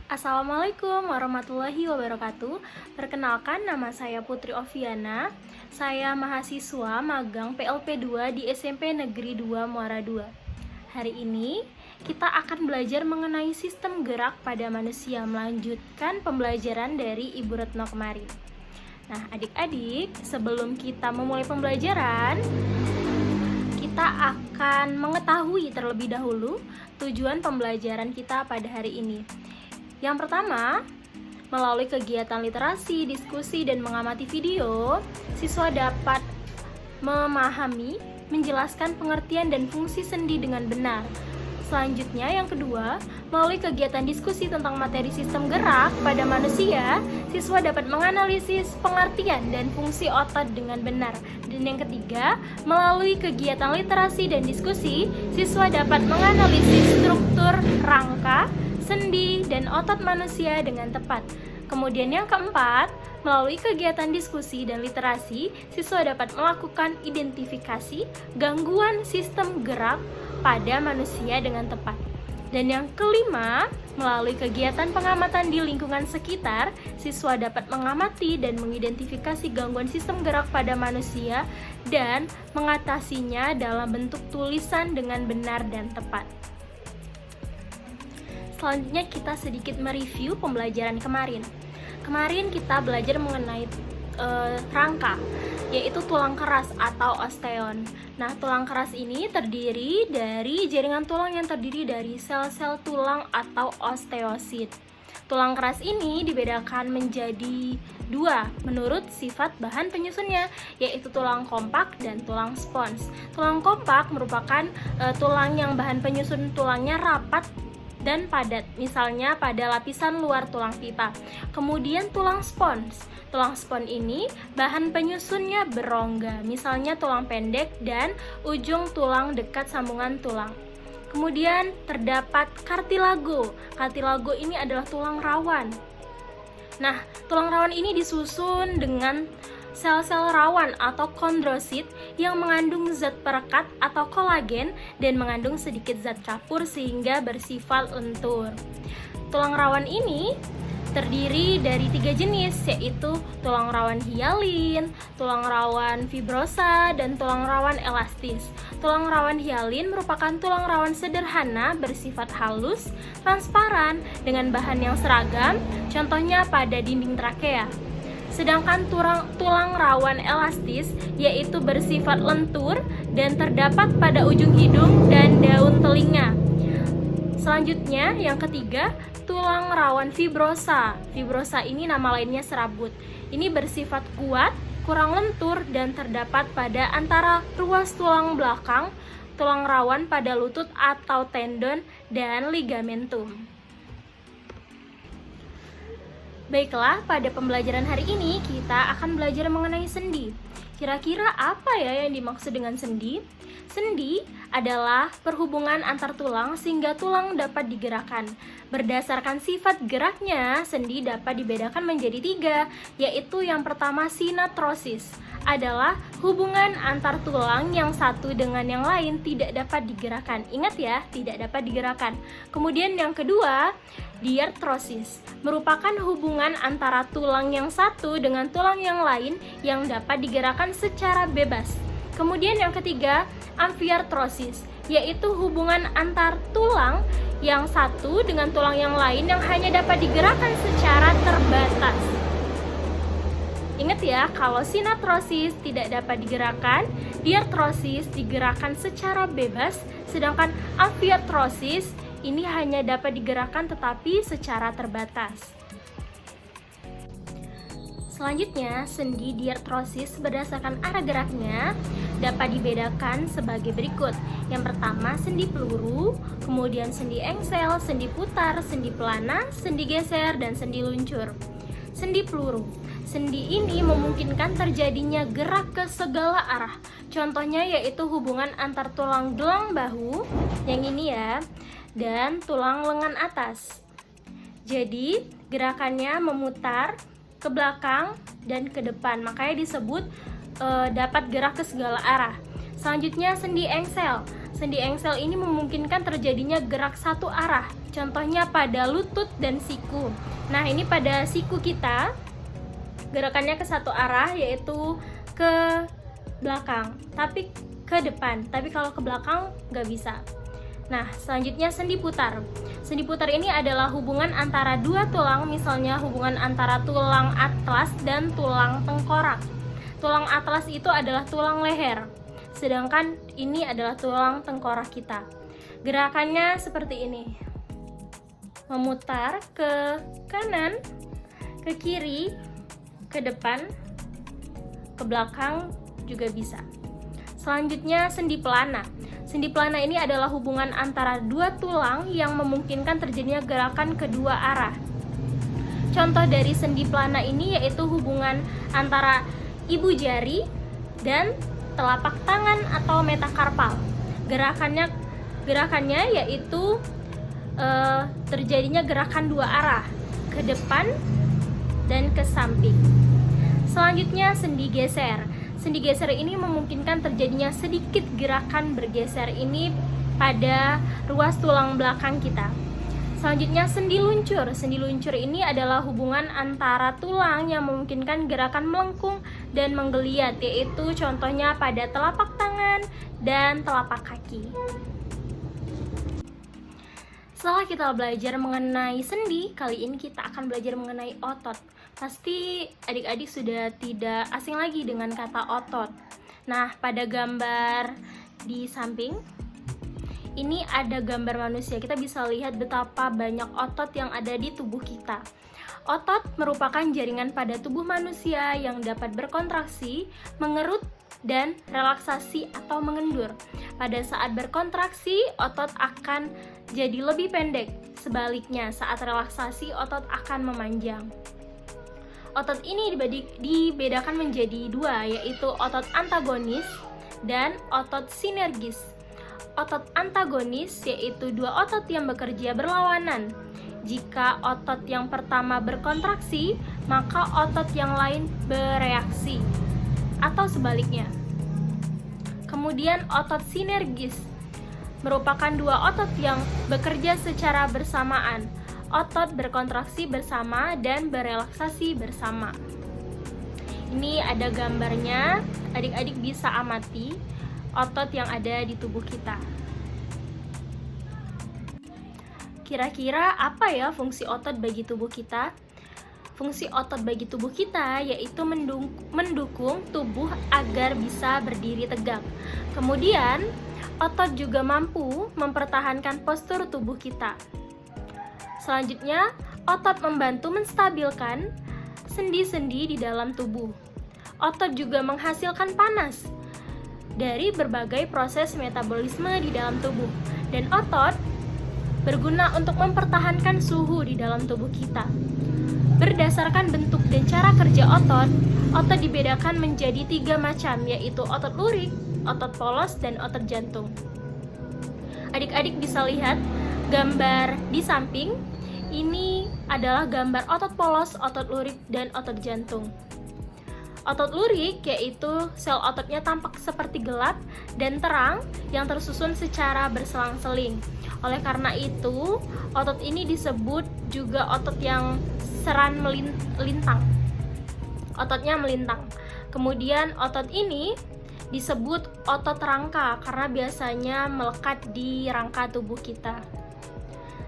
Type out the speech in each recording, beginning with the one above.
Assalamualaikum warahmatullahi wabarakatuh. Perkenalkan, nama saya Putri Oviana. Saya mahasiswa magang PLP 2 di SMP Negeri 2 Muara II. Hari ini kita akan belajar mengenai sistem gerak pada manusia, melanjutkan pembelajaran dari Ibu Retno kemarin. Nah, adik-adik, sebelum kita memulai pembelajaran, kita akan mengetahui terlebih dahulu tujuan pembelajaran kita pada hari ini. Yang pertama, melalui kegiatan literasi, diskusi, dan mengamati video, siswa dapat memahami, menjelaskan pengertian dan fungsi sendi dengan benar. Selanjutnya, yang kedua, melalui kegiatan diskusi tentang materi sistem gerak pada manusia, siswa dapat menganalisis pengertian dan fungsi otot dengan benar. Dan yang ketiga, melalui kegiatan literasi dan diskusi, siswa dapat menganalisis struktur rangka, sendi, dan otot manusia dengan tepat. Kemudian yang keempat, melalui kegiatan diskusi dan literasi, siswa dapat melakukan identifikasi gangguan sistem gerak pada manusia dengan tepat. Dan yang kelima, melalui kegiatan pengamatan di lingkungan sekitar, siswa dapat mengamati dan mengidentifikasi gangguan sistem gerak pada manusia dan mengatasinya dalam bentuk tulisan dengan benar dan tepat. Selanjutnya kita sedikit mereview pembelajaran kemarin. Kemarin kita belajar mengenai rangka, yaitu tulang keras atau osteon. Nah, tulang keras ini terdiri dari jaringan tulang yang terdiri dari sel-sel tulang atau osteosit. Tulang keras ini dibedakan menjadi dua menurut sifat bahan penyusunnya, yaitu tulang kompak dan tulang spons. Tulang kompak merupakan tulang yang bahan penyusun tulangnya rapat dan padat, misalnya pada lapisan luar tulang pipa. Kemudian tulang spons. Tulang spons ini bahan penyusunnya berongga, misalnya tulang pendek dan ujung tulang dekat sambungan tulang. Kemudian terdapat kartilago. Kartilago ini adalah tulang rawan. Nah, tulang rawan ini disusun dengan sel-sel rawan atau kondrosit yang mengandung zat perekat atau kolagen dan mengandung sedikit zat kapur sehingga bersifat lentur. Tulang rawan ini terdiri dari 3 jenis, yaitu tulang rawan hialin, tulang rawan fibrosa, dan tulang rawan elastis. Tulang rawan hialin merupakan tulang rawan sederhana bersifat halus, transparan, dengan bahan yang seragam, contohnya pada dinding trakea. Sedangkan tulang rawan elastis yaitu bersifat lentur dan terdapat pada ujung hidung dan daun telinga. Selanjutnya, yang ketiga, tulang rawan fibrosa. Fibrosa ini nama lainnya serabut. Ini bersifat kuat, kurang lentur, dan terdapat pada antara ruas tulang belakang, tulang rawan pada lutut atau tendon, dan ligamentum. Baiklah, pada pembelajaran hari ini kita akan belajar mengenai sendi. Kira-kira apa ya yang dimaksud dengan sendi? Sendi adalah perhubungan antar tulang sehingga tulang dapat digerakkan. Berdasarkan sifat geraknya, sendi dapat dibedakan menjadi 3, yaitu yang pertama sinatrosis, adalah hubungan antar tulang yang satu dengan yang lain tidak dapat digerakkan. Ingat ya, tidak dapat digerakkan. Kemudian yang kedua, diartrosis, merupakan hubungan antara tulang yang satu dengan tulang yang lain yang dapat digerakkan secara bebas. Kemudian yang ketiga, amfiartrosis, yaitu hubungan antar tulang yang satu dengan tulang yang lain yang hanya dapat digerakkan secara terbatas. Ingat ya, kalau sinatrosis tidak dapat digerakkan, diartrosis digerakkan secara bebas, sedangkan amfiartrosis ini hanya dapat digerakkan tetapi secara terbatas. Selanjutnya, sendi diartrosis berdasarkan arah geraknya dapat dibedakan sebagai berikut. Yang pertama, sendi peluru, kemudian sendi engsel, sendi putar, sendi pelana, sendi geser, dan sendi luncur. Sendi peluru. Sendi ini memungkinkan terjadinya gerak ke segala arah. Contohnya yaitu hubungan antar tulang gelang bahu, yang ini ya, dan tulang lengan atas. Jadi, gerakannya memutar ke belakang dan ke depan, makanya disebut dapat gerak ke segala arah. Selanjutnya sendi engsel. Sendi engsel ini memungkinkan terjadinya gerak satu arah. Contohnya pada lutut dan siku. Nah, ini pada siku kita gerakannya ke satu arah, yaitu ke belakang, tapi ke depan. Tapi kalau ke belakang nggak bisa. Nah, selanjutnya sendi putar. Sendi putar ini adalah hubungan antara dua tulang, misalnya hubungan antara tulang atlas dan tulang tengkorak. Tulang atlas itu adalah tulang leher, sedangkan ini adalah tulang tengkorak kita. Gerakannya seperti ini. Memutar ke kanan, ke kiri, ke depan, ke belakang juga bisa. Selanjutnya sendi pelana. Sendi pelana ini adalah hubungan antara dua tulang yang memungkinkan terjadinya gerakan kedua arah. Contoh dari sendi pelana ini yaitu hubungan antara ibu jari dan telapak tangan atau metakarpal. Gerakannya yaitu terjadinya gerakan dua arah, ke depan dan ke samping. Selanjutnya sendi geser. Sendi geser ini memungkinkan terjadinya sedikit gerakan bergeser ini pada ruas tulang belakang kita. Selanjutnya sendi luncur. Sendi luncur ini adalah hubungan antara tulang yang memungkinkan gerakan melengkung dan menggeliat, yaitu contohnya pada telapak tangan dan telapak kaki. Setelah kita belajar mengenai sendi, kali ini kita akan belajar mengenai otot. Pasti adik-adik sudah tidak asing lagi dengan kata otot. Nah, pada gambar di samping ini ada gambar manusia. Kita bisa lihat betapa banyak otot yang ada di tubuh kita. Otot merupakan jaringan pada tubuh manusia yang dapat berkontraksi, mengerut, dan relaksasi atau mengendur. Pada saat berkontraksi, otot akan jadi lebih pendek. Sebaliknya, saat relaksasi, otot akan memanjang. Otot ini dibedakan menjadi dua, yaitu otot antagonis dan otot sinergis. Otot antagonis yaitu dua otot yang bekerja berlawanan. Jika otot yang pertama berkontraksi, maka otot yang lain bereaksi, atau sebaliknya. Kemudian otot sinergis merupakan dua otot yang bekerja secara bersamaan. Otot berkontraksi bersama dan berelaksasi bersama. Ini ada gambarnya, adik-adik bisa amati otot yang ada di tubuh kita. Kira-kira apa ya fungsi otot bagi tubuh kita? Fungsi otot bagi tubuh kita yaitu mendukung tubuh agar bisa berdiri tegak. Kemudian, otot juga mampu mempertahankan postur tubuh kita. Selanjutnya, otot membantu menstabilkan sendi-sendi di dalam tubuh. Otot juga menghasilkan panas dari berbagai proses metabolisme di dalam tubuh, dan otot berguna untuk mempertahankan suhu di dalam tubuh kita. Berdasarkan bentuk dan cara kerja otot, otot dibedakan menjadi 3 macam, yaitu otot lurik, otot polos, dan otot jantung. Adik-adik bisa lihat gambar di samping, ini adalah gambar otot polos, otot lurik, dan otot jantung. Otot lurik yaitu sel ototnya tampak seperti gelap dan terang yang tersusun secara berselang-seling. Oleh karena itu, otot ini disebut juga otot yang seran melintang. Ototnya melintang. Kemudian otot ini disebut otot rangka karena biasanya melekat di rangka tubuh kita.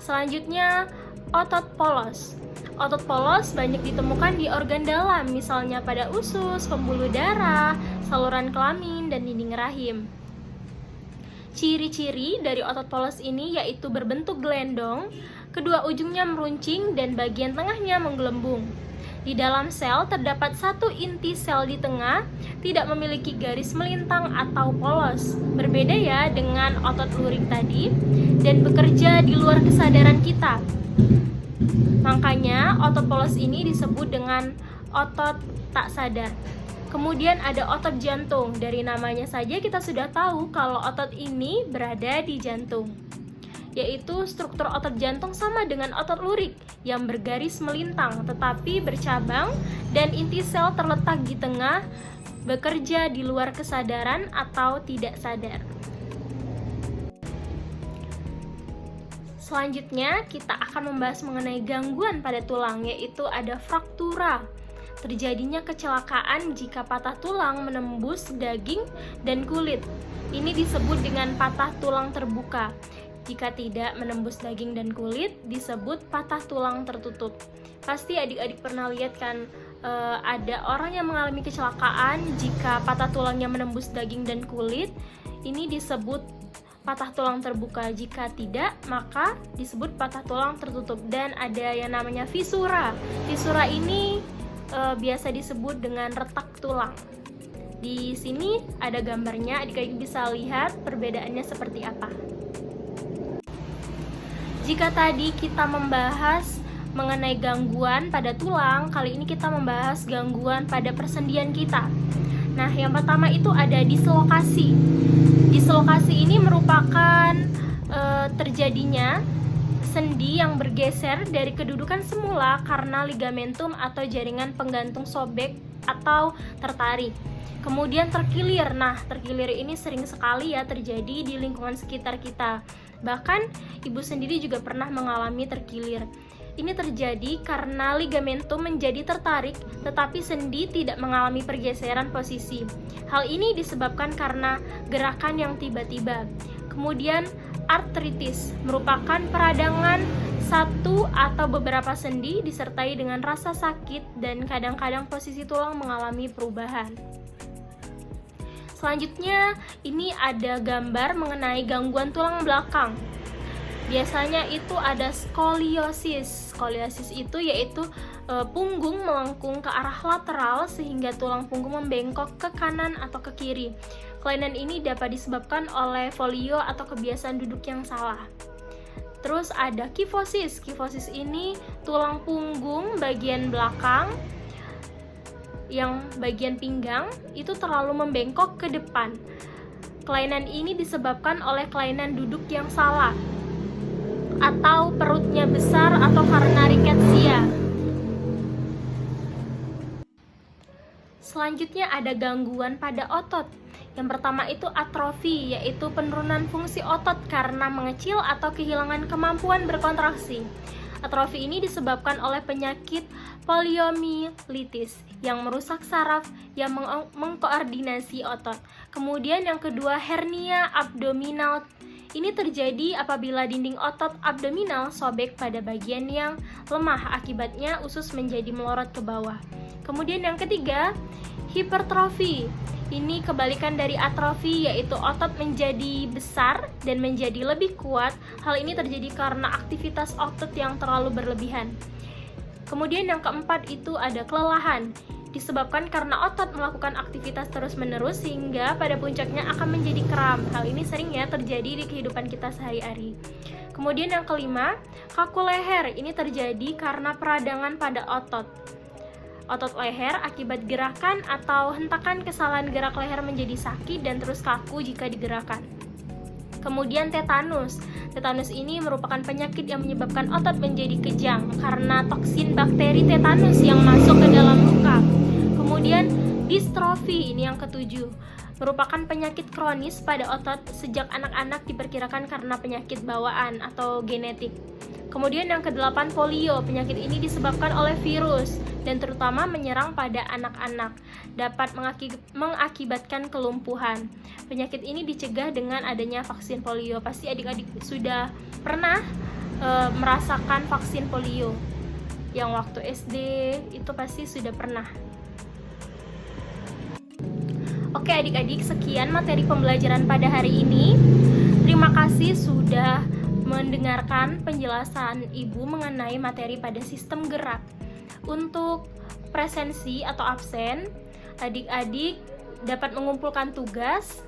Selanjutnya, otot polos. Otot polos banyak ditemukan di organ dalam, misalnya pada usus, pembuluh darah, saluran kelamin, dan dinding rahim. Ciri-ciri dari otot polos ini yaitu berbentuk gelendong, kedua ujungnya meruncing, dan bagian tengahnya menggelembung. Di dalam sel terdapat satu inti sel di tengah, tidak memiliki garis melintang atau polos. Berbeda ya dengan otot lurik tadi, dan bekerja di luar kesadaran kita. Makanya otot polos ini disebut dengan otot tak sadar. Kemudian ada otot jantung. Dari namanya saja kita sudah tahu kalau otot ini berada di jantung. yaitu struktur otot jantung sama dengan otot lurik yang bergaris melintang tetapi bercabang, dan inti sel terletak di tengah, bekerja di luar kesadaran atau tidak sadar. Selanjutnya kita akan membahas mengenai gangguan pada tulang, yaitu ada fraktura. Terjadinya kecelakaan jika patah tulang menembus daging dan kulit. Ini disebut dengan patah tulang terbuka. Jika tidak menembus daging dan kulit, disebut patah tulang tertutup. Pasti adik-adik pernah lihat kan, ada orang yang mengalami kecelakaan jika patah tulangnya menembus daging dan kulit. Ini disebut patah tulang terbuka. Jika tidak, maka disebut patah tulang tertutup. Dan ada yang namanya fisura. Fisura ini biasa disebut dengan retak tulang. Di sini ada gambarnya, adik-adik bisa lihat perbedaannya seperti apa. Jika tadi kita membahas mengenai gangguan pada tulang, kali ini kita membahas gangguan pada persendian kita. Nah, yang pertama itu ada dislokasi. Dislokasi ini merupakan terjadinya sendi yang bergeser dari kedudukan semula karena ligamentum atau jaringan penggantung sobek atau tertarik. Kemudian terkilir. Nah, terkilir ini sering sekali ya terjadi di lingkungan sekitar kita. Bahkan ibu sendiri juga pernah mengalami terkilir. Ini terjadi karena ligamentum menjadi tertarik, tetapi sendi tidak mengalami pergeseran posisi. Hal ini disebabkan karena gerakan yang tiba-tiba. Kemudian artritis merupakan peradangan satu atau beberapa sendi disertai dengan rasa sakit dan kadang-kadang posisi tulang mengalami perubahan. Selanjutnya, ini ada gambar mengenai gangguan tulang belakang. Biasanya itu ada skoliosis. Skoliosis itu yaitu punggung melengkung ke arah lateral sehingga tulang punggung membengkok ke kanan atau ke kiri. Kelainan ini dapat disebabkan oleh folio atau kebiasaan duduk yang salah. Terus ada kifosis. Kifosis ini tulang punggung bagian belakang yang bagian pinggang itu terlalu membengkok ke depan. Kelainan ini disebabkan oleh kelainan duduk yang salah atau perutnya besar atau karena riketsia. Selanjutnya ada gangguan pada otot. Yang pertama itu atrofi, yaitu penurunan fungsi otot karena mengecil atau kehilangan kemampuan berkontraksi. Atrofi ini disebabkan oleh penyakit poliomyelitis yang merusak saraf yang mengkoordinasi otot. Kemudian yang kedua, hernia abdominal. Ini terjadi apabila dinding otot abdominal sobek pada bagian yang lemah, akibatnya usus menjadi melorot ke bawah. Kemudian yang ketiga, hipertrofi. Ini kebalikan dari atrofi, yaitu otot menjadi besar dan menjadi lebih kuat. Hal ini terjadi karena aktivitas otot yang terlalu berlebihan. Kemudian yang keempat itu ada kelelahan. Disebabkan karena otot melakukan aktivitas terus-menerus sehingga pada puncaknya akan menjadi kram. Hal ini sering ya terjadi di kehidupan kita sehari-hari. Kemudian yang kelima, kaku leher. Ini terjadi karena peradangan pada otot. Otot leher akibat gerakan atau hentakan kesalahan gerak leher menjadi sakit dan terus kaku jika digerakkan. Kemudian tetanus. Tetanus ini merupakan penyakit yang menyebabkan otot menjadi kejang karena toksin bakteri tetanus yang masuk ke dalam luka. Kemudian distrofi, ini yang ketujuh, merupakan penyakit kronis pada otot sejak anak-anak, diperkirakan karena penyakit bawaan atau genetik. Kemudian yang kedelapan, polio. Penyakit ini disebabkan oleh virus dan terutama menyerang pada anak-anak. Dapat mengakibatkan kelumpuhan. Penyakit ini dicegah dengan adanya vaksin polio. Pasti adik-adik sudah pernah merasakan vaksin polio. Yang waktu SD itu pasti sudah pernah. Oke adik-adik, sekian materi pembelajaran pada hari ini. Terima kasih sudah mendengarkan penjelasan Ibu mengenai materi pada sistem gerak. Untuk presensi atau absen, adik-adik dapat mengumpulkan tugas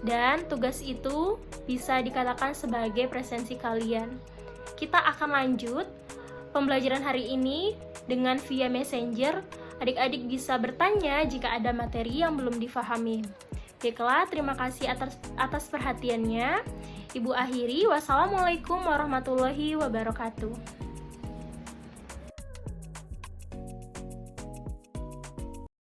dan tugas itu bisa dikatakan sebagai presensi kalian. Kita akan lanjut pembelajaran hari ini dengan via messenger. Adik-adik bisa bertanya jika ada materi yang belum difahami. Baiklah, terima kasih atas perhatiannya. Ibu akhiri, wassalamualaikum warahmatullahi wabarakatuh.